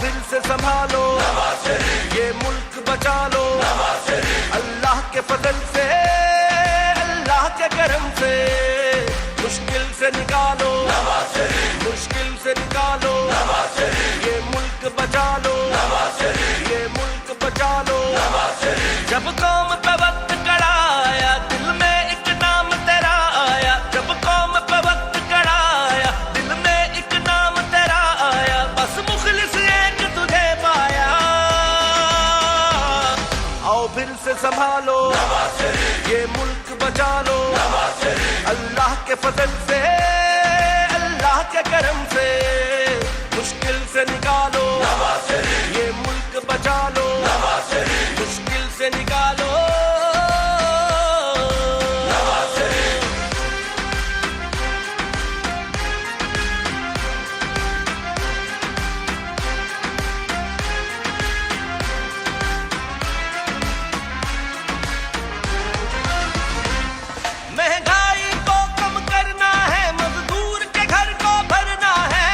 फिर से संभालो, ये मुल्क बचा लो, अल्लाह के फजल से, अल्लाह के करम से, मुश्किल से निकालो, मुश्किल से निकालो, ये मुल्क बचा लो, ये मुल्क बचा लो। जब कौम पे वक्त कड़ा आया, दिल में एक नाम तेरा आया, जब कौम पे वक्त कड़ा आया, दिल में एक नाम तेरा आया, बस मुखलिस एक तुझे पाया। आओ फिर से संभालो, ये मुल्क बचा लो, अल्लाह के फजल से, अल्लाह के करम से, मुश्किल से निकालो, ये मुल्क बचा लो, मुश्किल से निकालो। महंगाई को कम करना है, मजदूर के घर को भरना है,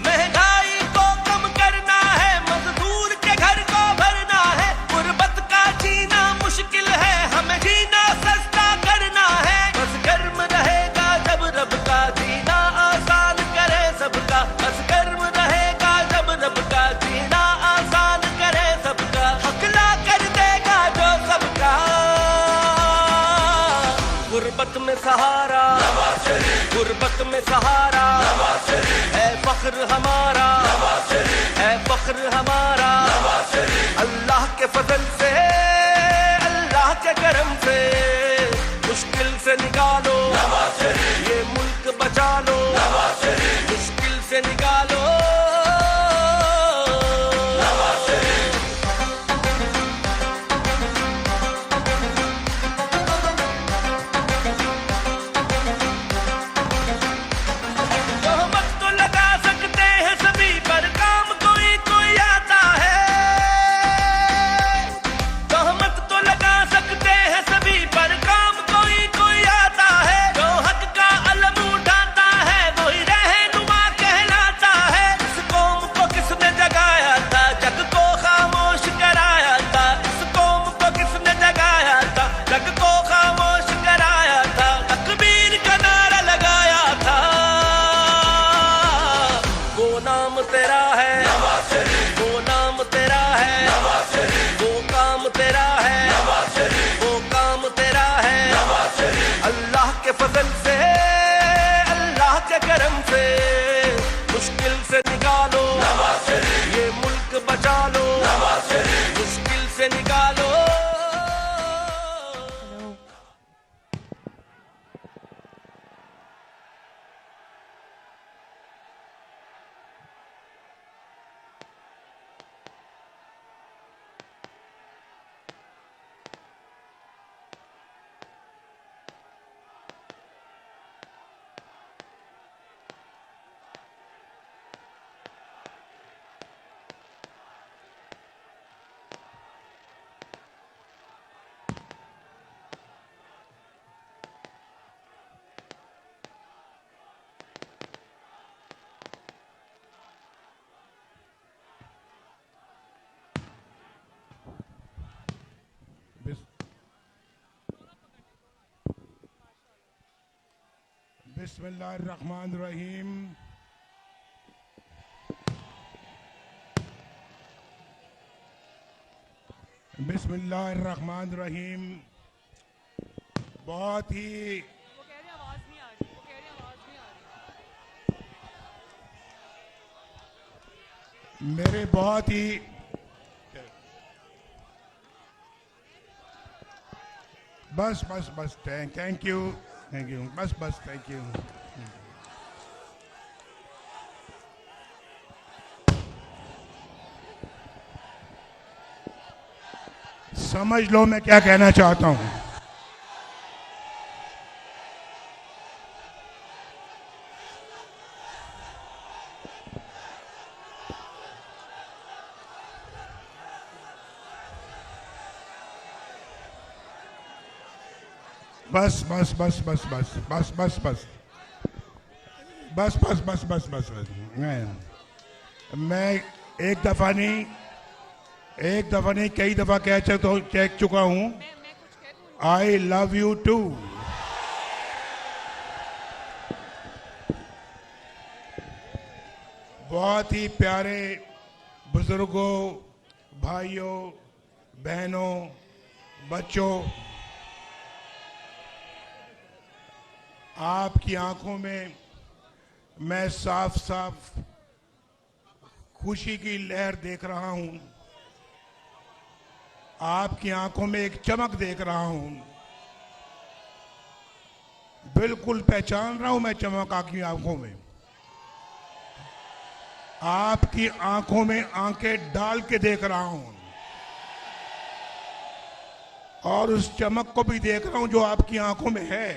महंगाई को कम करना है, मजदूर के घर को भरना है, गुर्बत का जीना मुश्किल है, हमें जीना सस्ता करना है, बस गर्म रहेगा जब रब का जीना आसान करे सबका, बस गर्म रहेगा जब रब का जीना आसान करे सबका, हकला कर देगा जो सबका। गुर्बत में सहारा, गुर्बत में सहारा, है फख्र हमारा, है फख्र हमारा, अल्लाह के फजल से, अल्लाह के करम से, मुश्किल से निकालो, ये मुल्क बचा लो, मुश्किल से निकालो। तोहमत तो लगा सकते हैं सभी पर, काम कोई कोई आता है, तोहमत तो लगा सकते हैं सभी पर, काम कोई कोई आता है, जो हक का अलम उठाता है वही रहनुमा कहलाता है। इस कौम को किसने जगाया था, जग को खामोश कराया था, इस कौम को किसने जगाया था, जग को खामोश कराया था, तकबीर का नारा लगाया था। वो नाम तेरा है, वो नाम तेरा है, वो काम तेरा है, वो काम तेरा है, अल्लाह के फजल से, अल्लाह के करम से, मुश्किल से निकालो, ये मुल्क बचा लो, मुश्किल से निकालो। बिस्मिल्लाहिर्रहमानिर्रहीम। बिस्मिल्लाहिर्रहमानिर्रहीम। बहुत ही मेरे बहुत ही बस बस बस थैंक यू बस बस थैंक यू। समझ लो मैं क्या कहना चाहता हूं। बस बस बस बस बस बस बस बस बस बस बस बस बस बस मैं एक दफा नहीं कई दफा कह चुका हूं, आई लव यू टू। बहुत ही प्यारे बुजुर्गों, भाइयों, बहनों, बच्चों, आपकी आंखों में मैं साफ साफ खुशी की लहर देख रहा हूं। आपकी आंखों में एक चमक देख रहा हूं। बिल्कुल पहचान रहा हूं मैं चमक आपकी आंखों में। आपकी आंखों में आंखें डाल के देख रहा हूं और उस चमक को भी देख रहा हूं जो आपकी आंखों में है।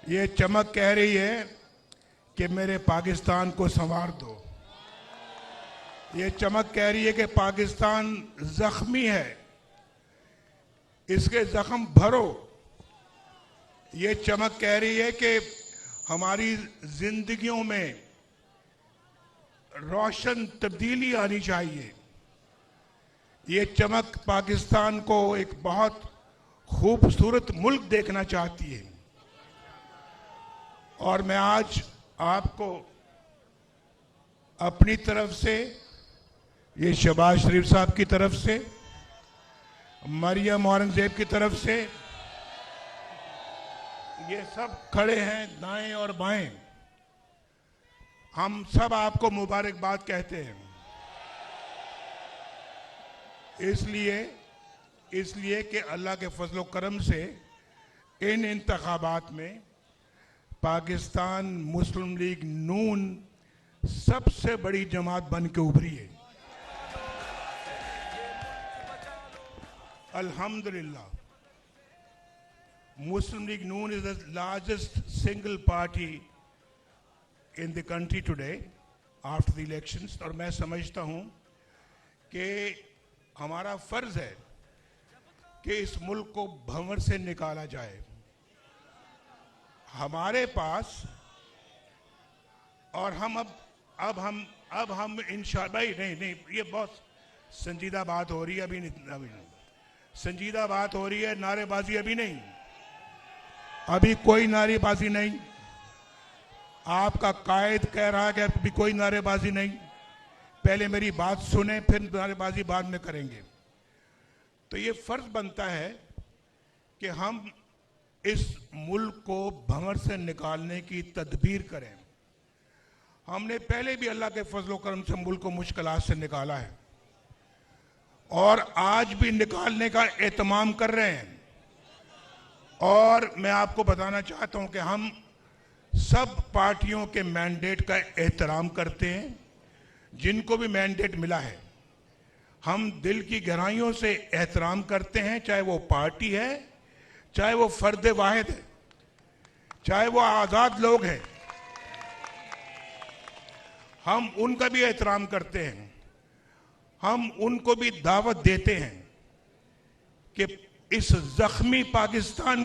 ये चमक कह रही है कि मेरे पाकिस्तान को संवार दो। ये चमक कह रही है कि पाकिस्तान जख्मी है, इसके जख्म भरो। ये चमक कह रही है कि हमारी जिंदगियों में रोशन तब्दीली आनी चाहिए। ये चमक पाकिस्तान को एक बहुत खूबसूरत मुल्क देखना चाहती है। और मैं आज आपको अपनी तरफ से, ये शहबाज शरीफ साहब की तरफ से, मरियम औरंगजेब की तरफ से, ये सब खड़े हैं दाएं और बाएं, हम सब आपको मुबारकबाद कहते हैं। इसलिए कि अल्लाह के फजल करम से इन इंतखाबात में पाकिस्तान मुस्लिम लीग नून सबसे बड़ी जमात बन के उभरी है। अल्हम्दुलिल्लाह, Muslim League Noon is the largest single party in the country today after the elections. और मैं समझता हूं कि हमारा फर्ज है कि इस मुल्क को भंवर से निकाला जाए। हमारे पास, और हम अब हम इंशाअल्लाह, भाई नहीं, ये बहुत संजीदा बात हो रही है। अभी नहीं संजीदा बात हो रही है, नारेबाजी अभी नहीं, अभी कोई नारेबाजी नहीं। आपका कायद कह रहा है कि अभी कोई नारेबाजी नहीं। पहले मेरी बात सुने, फिर नारेबाजी बाद में करेंगे। तो ये फर्ज बनता है कि हम इस मुल्क को भंवर से निकालने की तदबीर करें। हमने पहले भी अल्लाह के फजल करम से मुल्क को मुश्किलात से निकाला है और आज भी निकालने का एहतमाम कर रहे हैं। और मैं आपको बताना चाहता हूं कि हम सब पार्टियों के मैंडेट का एहतराम करते हैं, जिनको भी मैंडेट मिला है हम दिल की गहराइयों से एहतराम करते हैं, चाहे वो पार्टी है, चाहे वो फर्द वाहिद है, चाहे वो आजाद लोग हैं, हम उनका भी एहतराम करते हैं। हम उनको भी दावत देते हैं कि इस जख्मी पाकिस्तान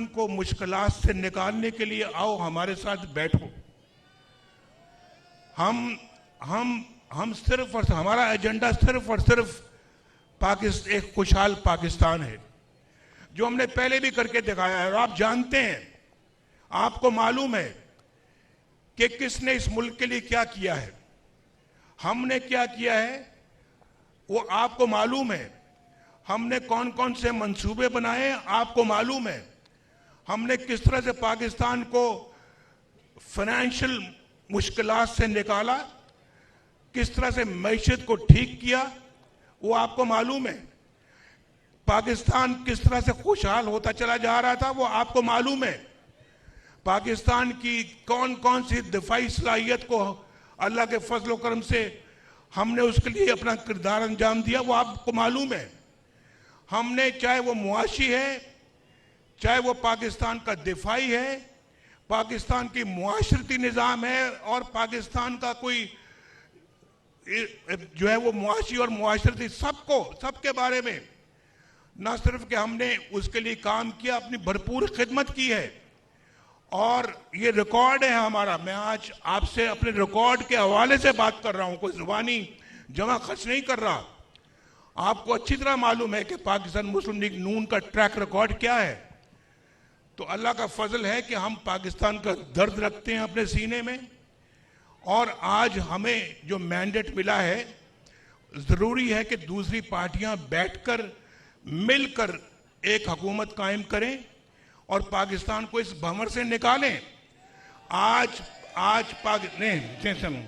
को मुश्किलात से निकालने के लिए आओ, हमारे साथ बैठो। हम सिर्फ और हमारा एजेंडा सिर्फ और सिर्फ एक खुशहाल पाकिस्तान है, जो हमने पहले भी करके दिखाया है। और आप जानते हैं, आपको मालूम है कि किसने इस मुल्क के लिए क्या किया है, हमने क्या किया है, वो आपको मालूम है। हमने कौन कौन से मंसूबे बनाए, आपको मालूम है। हमने किस तरह से पाकिस्तान को फाइनेंशियल मुश्किलात से निकाला, किस तरह से मईशत को ठीक किया, वो आपको मालूम है। पाकिस्तान किस तरह से खुशहाल होता चला जा रहा था, वो आपको मालूम है। पाकिस्तान की कौन कौन सी दिफाई सलाहियत को अल्लाह के फजल करम से हमने उसके लिए अपना किरदार अंजाम दिया, वो आपको मालूम है। हमने, चाहे वो मुआशी है, चाहे वो पाकिस्तान का दिफाई है, पाकिस्तान की मुआशरती निज़ाम है, और पाकिस्तान का कोई जो है वो मुआशी और मुआशरती, सबके बारे में न सिर्फ कि हमने उसके लिए काम किया, अपनी भरपूर खिदमत की है। और ये रिकॉर्ड है हमारा। मैं आज आपसे अपने रिकॉर्ड के हवाले से बात कर रहा हूं, कोई जुबानी जमा खर्च नहीं कर रहा। आपको अच्छी तरह मालूम है कि पाकिस्तान मुस्लिम लीग नून का ट्रैक रिकॉर्ड क्या है। तो अल्लाह का फजल है कि हम पाकिस्तान का दर्द रखते हैं अपने सीने में, और आज हमें जो मैंडेट मिला है, जरूरी है कि दूसरी पार्टियां बैठकर मिलकर एक हुकूमत कायम करें और पाकिस्तान को इस भंवर से निकालें। आज पाकिस्तान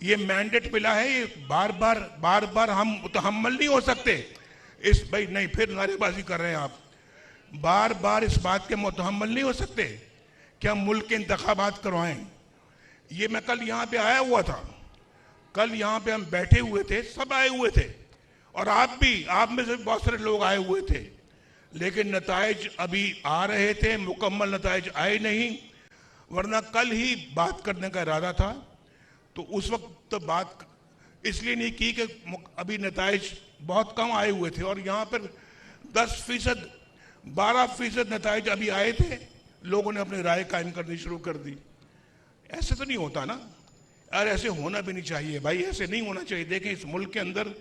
ये मैंडेट मिला है, ये बार बार हम मुतहम्मल नहीं हो सकते इस, भाई नहीं फिर नारेबाजी कर रहे हैं आप, बार बार इस बात के मुतहम्मल नहीं हो सकते कि हम मुल्क के इंतखाबात करवाएं। ये मैं कल यहाँ पे आया हुआ था, कल यहाँ पे हम बैठे हुए थे, सब आए हुए थे, और आप में से बहुत सारे लोग आए हुए थे, लेकिन नताइज अभी आ रहे थे, मुकम्मल नताइज आए नहीं। वरना कल ही बात करने का इरादा था, तो उस वक्त तो बात इसलिए नहीं की कि अभी नताइज बहुत कम आए हुए थे, और यहाँ पर 10% 12% नताइज अभी आए थे, लोगों ने अपनी राय कायम करनी शुरू कर दी। ऐसे तो नहीं होता ना, और ऐसे होना भी नहीं चाहिए भाई, ऐसे नहीं होना चाहिए। देखें, इस मुल्क के अंदर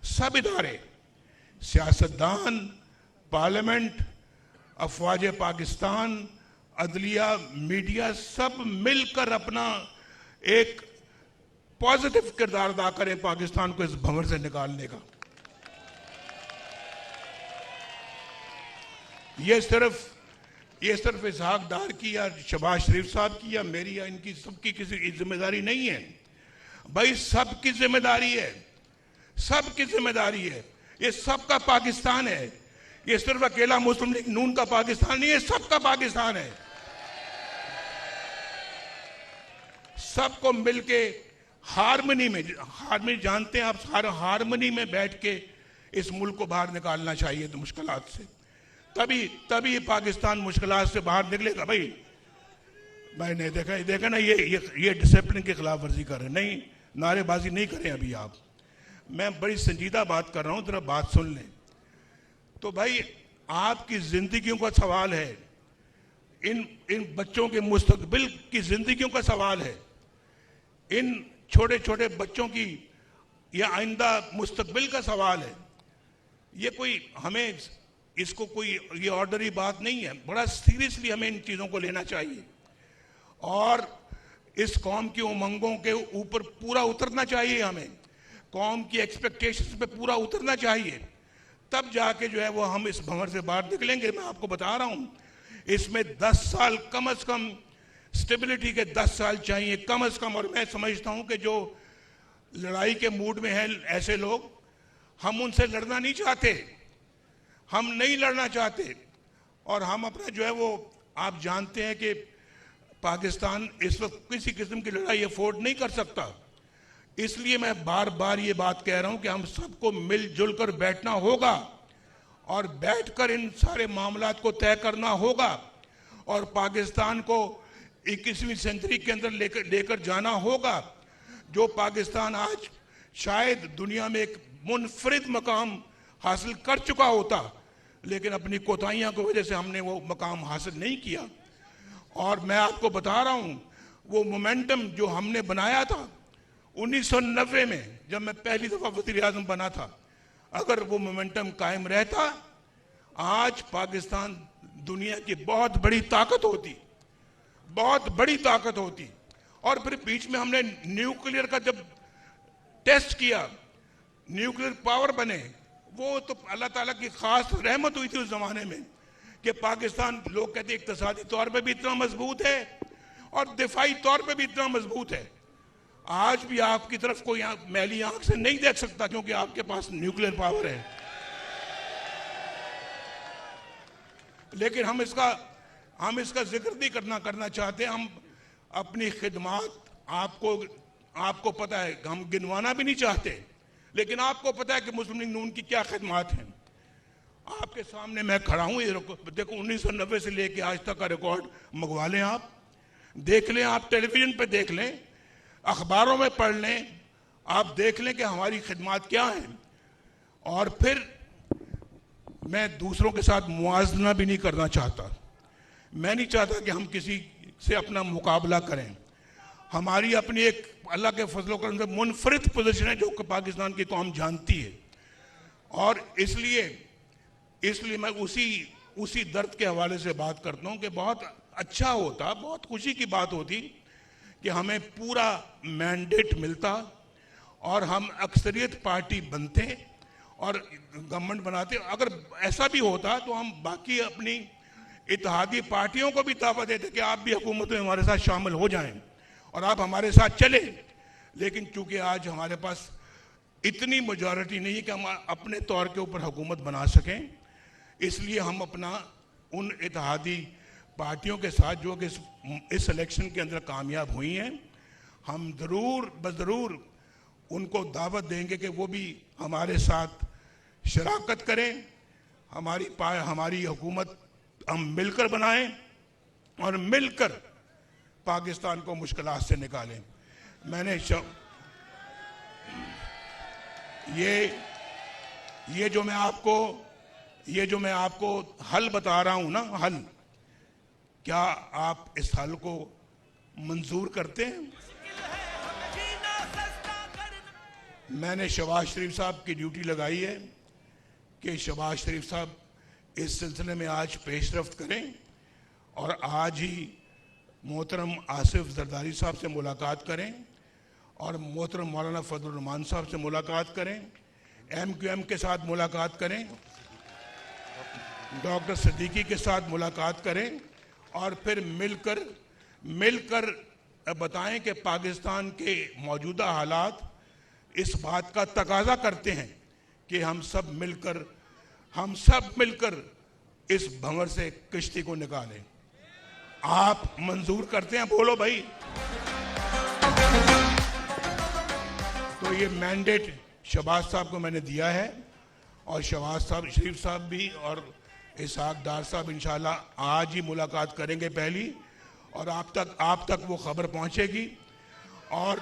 सब इदारे, सियासतदान, पार्लियामेंट, अफवाज पाकिस्तान, अदलिया, मीडिया, सब मिलकर अपना एक पॉजिटिव किरदार अदा करें पाकिस्तान को इस भंवर से निकालने का। ये सिर्फ इसहाक डार की या शहबाज शरीफ साहब की या मेरी या इनकी सबकी किसी की जिम्मेदारी नहीं है भाई, सबकी जिम्मेदारी है, सबकी जिम्मेदारी है। ये सबका पाकिस्तान है, ये सिर्फ अकेला मुस्लिम लीग नून का पाकिस्तान नहीं है, सबका पाकिस्तान है। सबको मिलके हारमनी जानते हैं आप, हारमनी में बैठ के इस मुल्क को बाहर निकालना चाहिए तो मुश्किलात से, तभी पाकिस्तान मुश्किलात से बाहर निकलेगा। भाई ने देखा ना, ये डिसिप्लिन की खिलाफ वर्जी कर रहे हैं। नहीं, नारेबाजी नहीं करें अभी आप, मैं बड़ी संजीदा बात कर रहा हूं, जरा बात सुन लें। तो भाई आपकी जिंदगियों का सवाल है, इन बच्चों के मुस्तकबिल की जिंदगियों का सवाल है, इन छोटे छोटे बच्चों की या आइंदा मुस्तकबिल का सवाल है। ये कोई हमें इसको कोई ये ऑर्डनरी बात नहीं है, बड़ा सीरियसली हमें इन चीज़ों को लेना चाहिए, और इस कौम की उमंगों के ऊपर पूरा उतरना चाहिए, हमें कौम की एक्सपेक्टेशंस पे पूरा उतरना चाहिए, तब जाके जो है वो हम इस भंवर से बाहर निकलेंगे। मैं आपको बता रहा हूँ, इसमें 10 साल कम से कम, स्टेबिलिटी के 10 साल चाहिए कम से कम। और मैं समझता हूँ कि जो लड़ाई के मूड में है ऐसे लोग, हम उनसे लड़ना नहीं चाहते, हम नहीं लड़ना चाहते, और हम अपना जो है वो, आप जानते हैं कि पाकिस्तान इस वक्त किसी किस्म की लड़ाई अफोर्ड नहीं कर सकता। इसलिए मैं बार बार ये बात कह रहा हूं कि हम सबको मिलजुल कर बैठना होगा, और बैठकर इन सारे मामलात को तय करना होगा, और पाकिस्तान को 21वीं सेंचुरी के अंदर लेकर जाना होगा। जो पाकिस्तान आज शायद दुनिया में एक मुनफरिद मकाम हासिल कर चुका होता, लेकिन अपनी कोताहियों की वजह से हमने वो मकाम हासिल नहीं किया। और मैं आपको बता रहा हूं, वो मोमेंटम जो हमने बनाया था 1990 में, जब मैं पहली दफा वज़ीर आज़म बना था, अगर वो मोमेंटम कायम रहता, आज पाकिस्तान दुनिया की बहुत बड़ी ताकत होती, बहुत बड़ी ताकत होती। और फिर बीच में हमने न्यूक्लियर का जब टेस्ट किया, न्यूक्लियर पावर बने, वो तो अल्लाह ताला की खास रहमत हुई थी उस जमाने में कि पाकिस्तान, लोग कहते हैं इक्तिसादी तौर पे भी इतना मजबूत है और दिफाई तौर पे भी इतना मजबूत है। आज भी आपकी तरफ कोई मैली आंख से नहीं देख सकता, क्योंकि आपके पास न्यूक्लियर पावर है। लेकिन हम इसका जिक्र नहीं करना चाहते। हम अपनी खिदमत, आपको पता है, हम गिनवाना भी नहीं चाहते, लेकिन आपको पता है कि मुस्लिम लीग नून की क्या खिदमत हैं। आपके सामने मैं खड़ा हूं, ये देखो 1990 से लेके आज तक का रिकॉर्ड मंगवा लें, आप देख लें, आप टेलीविजन पे देख लें, अखबारों में पढ़ लें, आप देख लें कि हमारी खिदमत क्या है। और फिर मैं दूसरों के साथ मुआवजा भी नहीं करना चाहता, मैं नहीं चाहता कि हम किसी से अपना मुकाबला करें। हमारी अपनी एक अल्लाह के फजलो करम से मुनफरिद पोजीशन है जो कि पाकिस्तान की कौम जानती है, और इसलिए मैं उसी दर्द के हवाले से बात करता हूँ कि बहुत अच्छा होता, बहुत खुशी की बात होती कि हमें पूरा मैंडेट मिलता और हम अक्सरियत पार्टी बनते और गवर्नमेंट बनाते। अगर ऐसा भी होता तो हम बाकी अपनी इत्तेहादी पार्टियों को भी दावा देते कि आप भी हुकूमत में हमारे साथ शामिल हो जाएं और आप हमारे साथ चले। लेकिन चूंकि आज हमारे पास इतनी मेजॉरिटी नहीं है कि हम अपने तौर के ऊपर हुकूमत बना सकें, इसलिए हम अपना उन इत्तेहादी पार्टियों के साथ जो कि इस इलेक्शन के अंदर कामयाब हुई हैं, हम ज़रूर उनको दावत देंगे कि वो भी हमारे साथ शराकत करें, हमारी हुकूमत हम मिलकर बनाएं और मिलकर पाकिस्तान को मुश्किलात से निकालें। मैंने ये जो मैं आपको हल बता रहा हूं ना, हल, क्या आप इस हल को मंजूर करते हैं? मैंने शहबाज शरीफ साहब की ड्यूटी लगाई है कि शहबाज शरीफ साहब इस सिलसिले में आज पेशरफ्त करें और आज ही मोहतरम आसिफ जरदारी साहब से मुलाकात करें और मोहतरम मौलाना फजलुर रहमान साहब से मुलाकात करें, MQM के साथ मुलाकात करें, डॉक्टर सिद्दीकी के साथ मुलाकात करें और फिर मिलकर बताएं कि पाकिस्तान के मौजूदा हालात इस बात का तकाजा करते हैं कि हम सब मिलकर इस भंवर से किश्ती को निकालें। आप मंजूर करते हैं? बोलो भाई। तो ये मैंडेट शहबाज साहब को मैंने दिया है और शहबाज साहब, शरीफ साहब भी और इसहाक डार साहब इंशाल्लाह आज ही मुलाकात करेंगे पहली, और आप तक वो खबर पहुंचेगी। और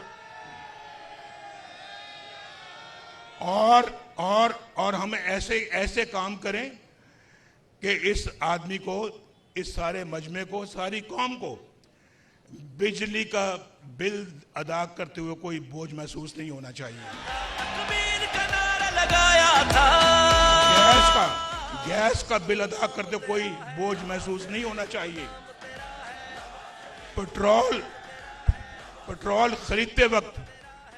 हम ऐसे काम करें कि इस आदमी को, इस सारे मजमे को, सारी कौम को बिजली का बिल अदा करते हुए कोई बोझ महसूस नहीं होना चाहिए। गैस का बिल अदा करते कोई बोझ महसूस नहीं होना चाहिए। पेट्रोल खरीदते वक्त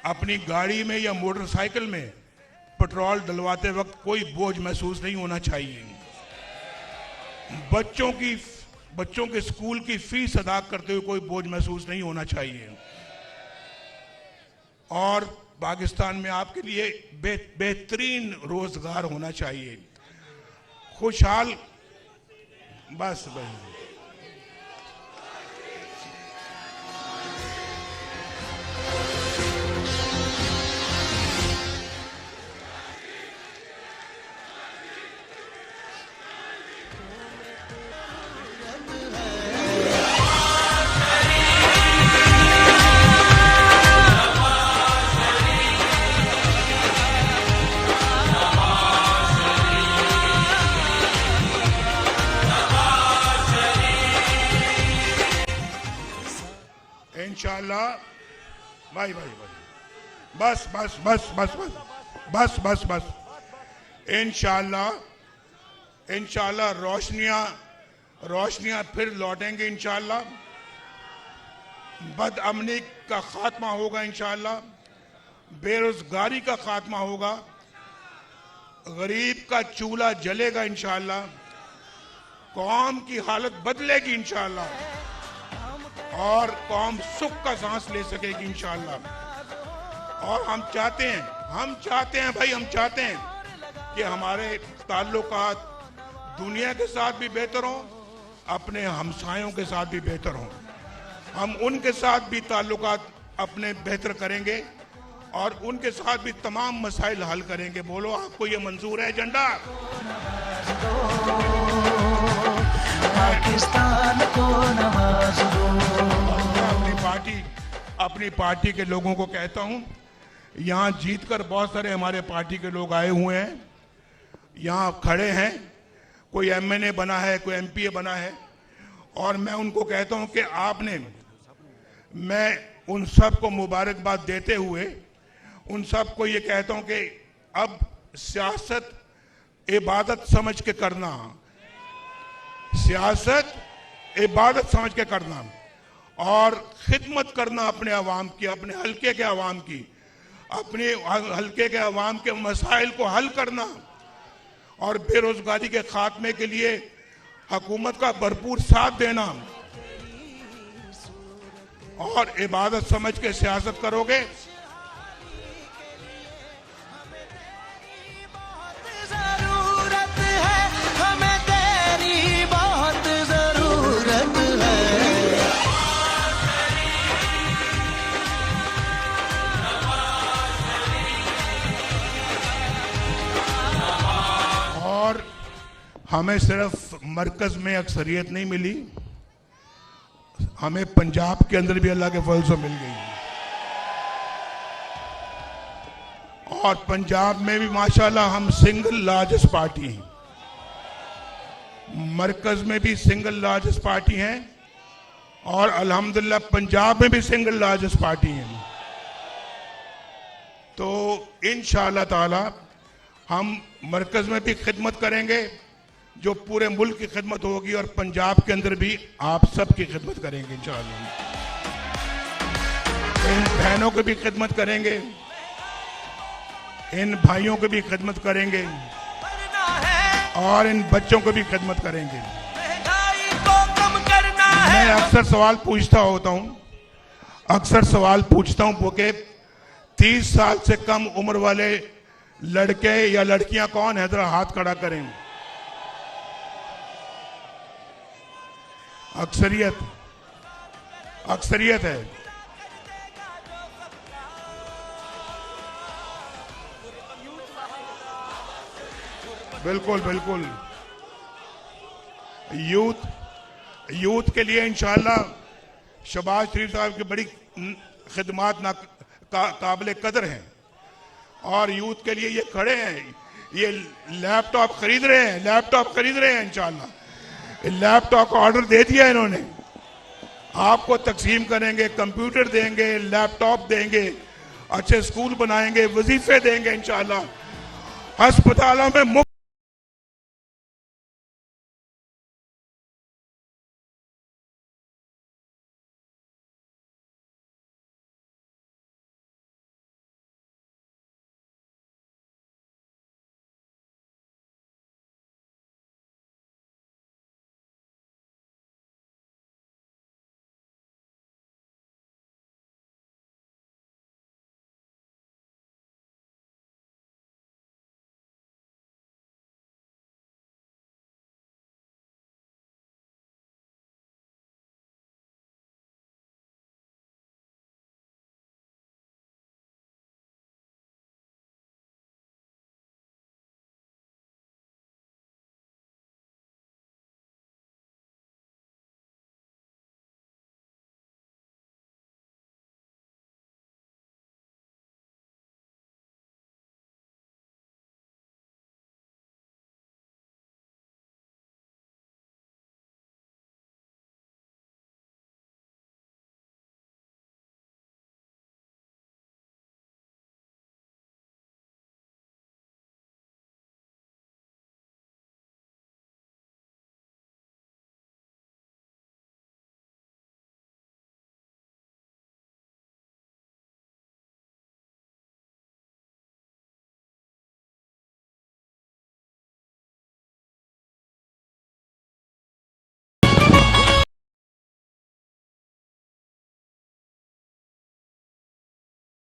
अपनी गाड़ी में या मोटरसाइकिल में पेट्रोल डलवाते वक्त कोई बोझ महसूस नहीं होना चाहिए। बच्चों के स्कूल की फीस अदा करते हुए कोई बोझ महसूस नहीं होना चाहिए। और पाकिस्तान में आपके लिए बेहतरीन रोजगार होना चाहिए, खुशहाल। बस भाई, इंशाल्लाह भाई बस इंशाल्लाह रोशनियां फिर लौटेंगे इंशाल्लाह। बदअमनी का खात्मा होगा इंशाल्लाह, बेरोजगारी का खात्मा होगा, गरीब का चूल्हा जलेगा इंशाल्लाह, कौम की हालत बदलेगी इंशाल्लाह और कौम सुख का सांस ले सकेगी इंशाल्लाह। और हम चाहते हैं कि हमारे ताल्लुकात दुनिया के साथ भी बेहतर हों, अपने हमसायों के साथ भी बेहतर हों। हम उनके साथ भी ताल्लुकात अपने बेहतर करेंगे और उनके साथ भी तमाम मसाइल हल करेंगे। बोलो, आपको ये मंजूर है एजेंडा? पाकिस्तान को नवाज दो। अपनी पार्टी के लोगों को कहता हूं, यहाँ जीतकर बहुत सारे हमारे पार्टी के लोग आए हुए हैं, यहाँ खड़े हैं, कोई MNA बना है, कोई MPA बना है, और मैं उनको कहता हूं कि आपने, मैं उन सब को मुबारकबाद देते हुए उन सब को ये कहता हूं कि अब सियासत इबादत समझ के करना, सियासत इबादत समझ के करना और खिदमत करना अपने अवाम की, अपने हल्के के अवाम की, अपने हल्के के अवाम के मसाइल को हल करना और बेरोजगारी के खात्मे के लिए हुकूमत का भरपूर साथ देना और इबादत समझ के सियासत करोगे और हमें सिर्फ मरकज में अक्सरियत नहीं मिली, हमें पंजाब के अंदर भी अल्लाह के फजल से मिल गई और पंजाब में भी माशाल्लाह हम सिंगल लार्जेस्ट पार्टी हैं, मरकज में भी सिंगल लार्जेस्ट पार्टी हैं और अल्हम्दुलिल्लाह पंजाब में भी सिंगल लार्जेस्ट पार्टी हैं। तो इंशाअल्लाह ताला हम मरकज में भी खिदमत करेंगे जो पूरे मुल्क की खिदमत होगी और पंजाब के अंदर भी आप सब की खिदमत करेंगे इंशाअल्लाह। इन बहनों की भी खिदमत करेंगे, इन भाइयों की भी खिदमत करेंगे और इन बच्चों को भी खिदमत करेंगे। मैं अक्सर सवाल पूछता होता हूं, अक्सर सवाल पूछता हूं कि 30 साल से कम उम्र वाले लड़के या लड़कियां कौन है, जरा हाथ खड़ा करें। अक्सरियत अक्सरियत है। बिल्कुल बिल्कुल। यूथ के लिए इंशाअल्लाह शहबाज शरीफ साहब की बड़ी खिदमात काबिल कदर हैं और यूथ के लिए ये खड़े हैं, ये लैपटॉप खरीद रहे हैं, लैपटॉप खरीद रहे हैं इंशाअल्लाह। लैपटॉप का ऑर्डर दे दिया इन्होंने, आपको तकसीम करेंगे, कंप्यूटर देंगे, लैपटॉप देंगे, अच्छे स्कूल बनाएंगे, वजीफे देंगे इंशाअल्लाह, अस्पतालों में मुफ्त